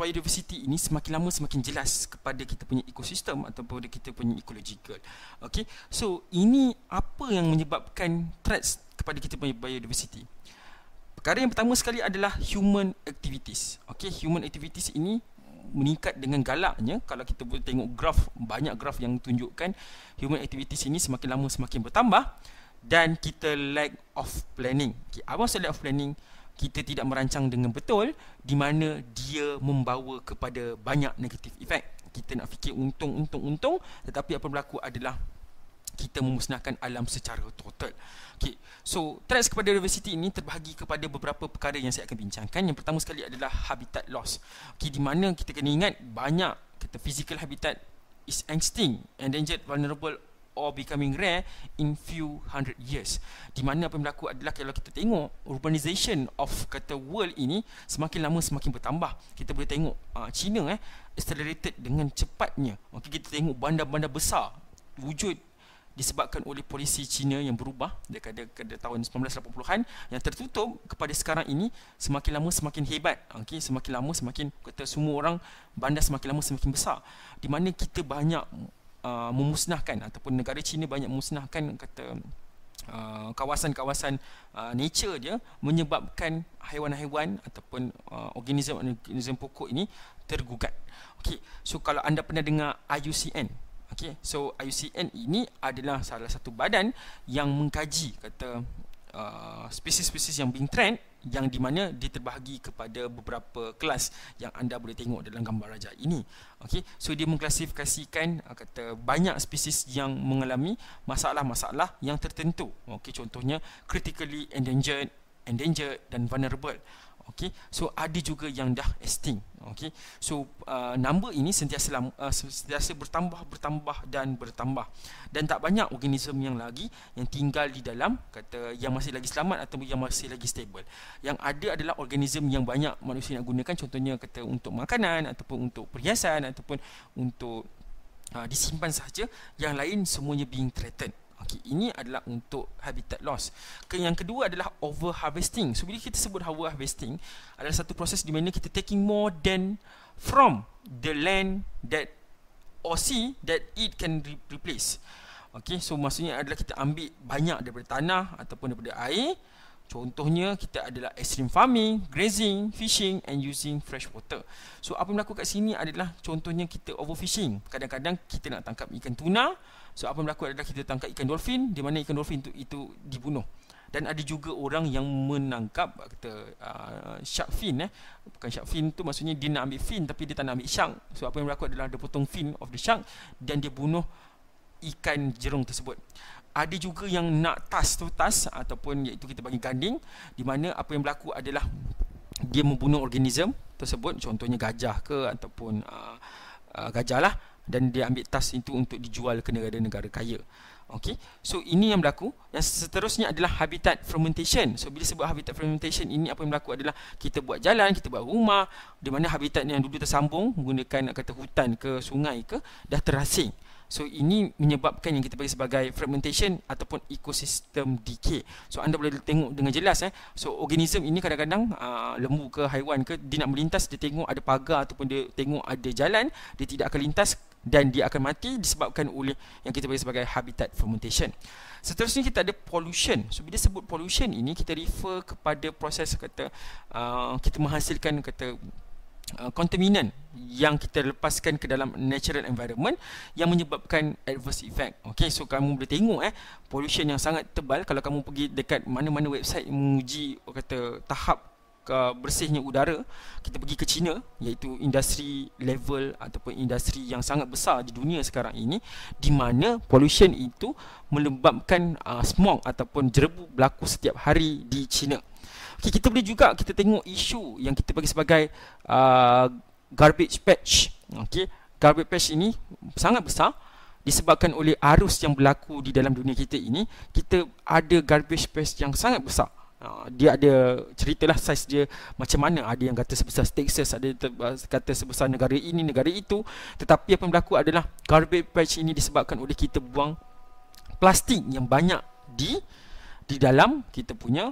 biodiversity ini semakin lama semakin jelas kepada kita punya ekosistem ataupun kita punya ecological. Okay, so ini apa yang menyebabkan threats kepada kita punya biodiversity? Perkara yang pertama sekali adalah human activities. Okay, human activities ini meningkat dengan galaknya. Kalau kita boleh tengok graf, banyak graf yang tunjukkan human activities ini semakin lama semakin bertambah, dan kita lack of planning. Okay, apa maksud lack of planning? Kita tidak merancang dengan betul, di mana dia membawa kepada banyak negatif efek. Kita nak fikir untung, tetapi apa berlaku adalah kita memusnahkan alam secara total. Okay, so threats kepada diversity ini terbahagi kepada beberapa perkara yang saya akan bincangkan. Yang pertama sekali adalah habitat loss. Okay, di mana kita kena ingat banyak kita physical habitat is extinct, endangered, vulnerable or becoming rare in few hundred years. Di mana apa yang berlaku adalah kalau kita tengok urbanization of kata world ini semakin lama semakin bertambah. Kita boleh tengok China accelerated dengan cepatnya. Okay, kita tengok bandar-bandar besar wujud disebabkan oleh polisi China yang berubah daripada tahun 1980-an yang tertutup kepada sekarang ini semakin lama semakin hebat. Okey, semakin lama semakin kata semua orang bandar semakin lama semakin besar. Di mana kita banyak memusnahkan ataupun negara China banyak memusnahkan kata kawasan-kawasan nature dia, menyebabkan haiwan-haiwan ataupun organism pokok ini tergugat. Okey, so kalau anda pernah dengar IUCN, okay, so IUCN ini adalah salah satu badan yang mengkaji kata spesies-spesies yang being trend, yang di mana dia terbahagi kepada beberapa kelas yang anda boleh tengok dalam gambar rajah ini. Okay, so dia mengklasifikasikan kata banyak spesies yang mengalami masalah-masalah yang tertentu. Okay, contohnya critically endangered, dan vulnerable. Okay, so ada juga yang dah extinct. Okay, so number ini sentiasa bertambah dan tak banyak organism yang lagi yang tinggal di dalam kata yang masih lagi selamat atau yang masih lagi stable. Yang ada adalah organism yang banyak manusia nak gunakan, contohnya kata untuk makanan ataupun untuk perhiasan ataupun untuk disimpan sahaja. Yang lain semuanya being threatened. Okay, ini adalah untuk habitat loss. Yang kedua adalah over harvesting. So bila kita sebut over harvesting adalah satu proses di mana kita taking more than from the land that or sea that it can replace. Okay, so maksudnya adalah kita ambil banyak daripada tanah ataupun daripada air. Contohnya kita adalah extreme farming, grazing, fishing and using fresh water. So apa yang berlaku kat sini adalah contohnya kita overfishing. Kadang-kadang kita nak tangkap ikan tuna. So apa yang berlaku adalah kita tangkap ikan dolphin, di mana ikan dolphin itu dibunuh. Dan ada juga orang yang menangkap kata shark fin. Bukan shark fin tu maksudnya dia nak ambil fin tapi dia tak nak ambil shark. So apa yang berlaku adalah dia potong fin of the shark dan dia bunuh ikan jerung tersebut. Ada juga yang nak tas ataupun iaitu kita bagi ganding, di mana apa yang berlaku adalah dia membunuh organism tersebut, contohnya gajah ke ataupun gajah lah, dan dia ambil tas itu untuk dijual ke negara-negara kaya. Okey, so ini yang berlaku. Yang seterusnya adalah habitat fragmentation. So bila sebut habitat fragmentation ini, apa yang berlaku adalah kita buat jalan, kita buat rumah, di mana habitat yang dulu tersambung menggunakan kata hutan ke sungai ke dah terasing. So ini menyebabkan yang kita bagi sebagai fragmentation ataupun ekosistem decay. So anda boleh tengok dengan jelas So organism ini kadang-kadang lembu ke haiwan ke, dia nak melintas, dia tengok ada pagar ataupun dia tengok ada jalan, dia tidak akan lintas dan dia akan mati disebabkan oleh yang kita bagi sebagai habitat fragmentation. Seterusnya kita ada pollution. So bila sebut pollution ini, kita refer kepada proses kata kita menghasilkan kata kontaminan yang kita lepaskan ke dalam natural environment yang menyebabkan adverse effect. Okay, so kamu boleh tengok pollution yang sangat tebal. Kalau kamu pergi dekat mana-mana website menguji kata tahap bersihnya udara, kita pergi ke China, iaitu industri level ataupun industri yang sangat besar di dunia sekarang ini, di mana pollution itu menyebabkan smog ataupun jerebu berlaku setiap hari di China. Okay, kita boleh juga kita tengok isu yang kita bagi sebagai garbage patch. Okay, garbage patch ini sangat besar disebabkan oleh arus yang berlaku di dalam dunia kita ini. Kita ada garbage patch yang sangat besar. Dia ada ceritalah saiz dia macam mana. Ada yang kata sebesar Texas, ada kata sebesar negara ini, negara itu. Tetapi apa yang berlaku adalah garbage patch ini disebabkan oleh kita buang plastik yang banyak di dalam kita punya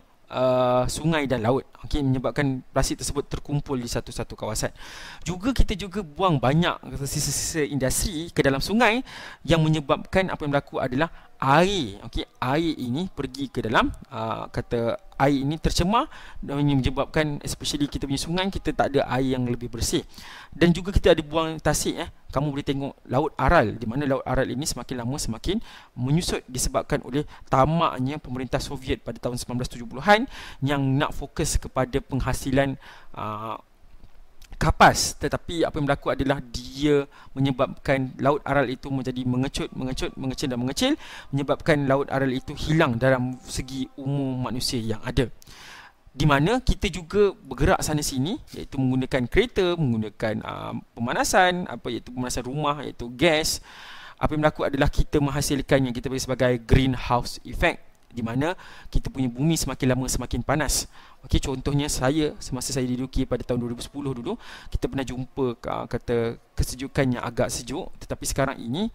sungai dan laut. Okey, menyebabkan plastik tersebut terkumpul di satu-satu kawasan. Juga kita juga buang banyak sisa-sisa industri ke dalam sungai yang menyebabkan apa yang berlaku adalah air, okey, air ini pergi ke dalam kata air ini tercemar dan menyebabkan especially kita punya sungai kita tak ada air yang lebih bersih. Dan juga kita ada buang tasik kamu boleh tengok Laut Aral, di mana Laut Aral ini semakin lama semakin menyusut disebabkan oleh tamaknya pemerintah Soviet pada tahun 1970-an yang nak fokus kepada penghasilan kapas, tetapi apa yang berlaku adalah dia menyebabkan Laut Aral itu menjadi mengecil dan mengecil, menyebabkan Laut Aral itu hilang dalam segi umur manusia yang ada. Di mana kita juga bergerak sana sini, iaitu menggunakan kereta, menggunakan pemanasan, iaitu pemanasan rumah, iaitu gas. Apa yang berlaku adalah kita menghasilkan yang kita bagi sebagai greenhouse effect, di mana kita punya bumi semakin lama semakin panas. Okey, contohnya semasa saya diduduki pada tahun 2010 dulu, kita pernah jumpa kata kesejukan yang agak sejuk, tetapi sekarang ini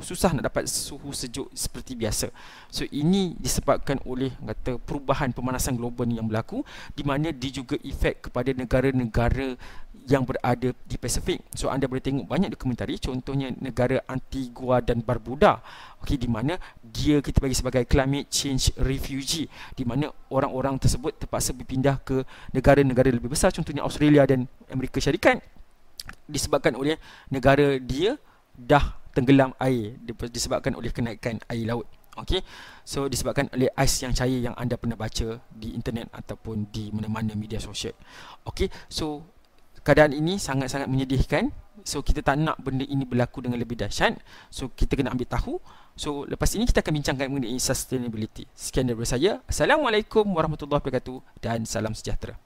susah nak dapat suhu sejuk seperti biasa. So ini disebabkan oleh kata perubahan pemanasan global yang berlaku, di mana dia juga efek kepada negara-negara yang berada di Pasifik. So anda boleh tengok banyak dokumentari, contohnya negara Antigua dan Barbuda, okey, di mana dia kita bagi sebagai climate change refugee, di mana orang-orang tersebut terpaksa berpindah ke negara-negara lebih besar, contohnya Australia dan Amerika Syarikat, disebabkan oleh negara dia dah tenggelam air disebabkan oleh kenaikan air laut. Okey, so disebabkan oleh ais yang cair yang anda pernah baca di internet ataupun di mana-mana media sosial. Okey, so keadaan ini sangat-sangat menyedihkan. So kita tak nak benda ini berlaku dengan lebih dahsyat. So kita kena ambil tahu. So lepas ini kita akan bincangkan mengenai sustainability. Sekian daripada saya. Assalamualaikum warahmatullahi wabarakatuh dan salam sejahtera.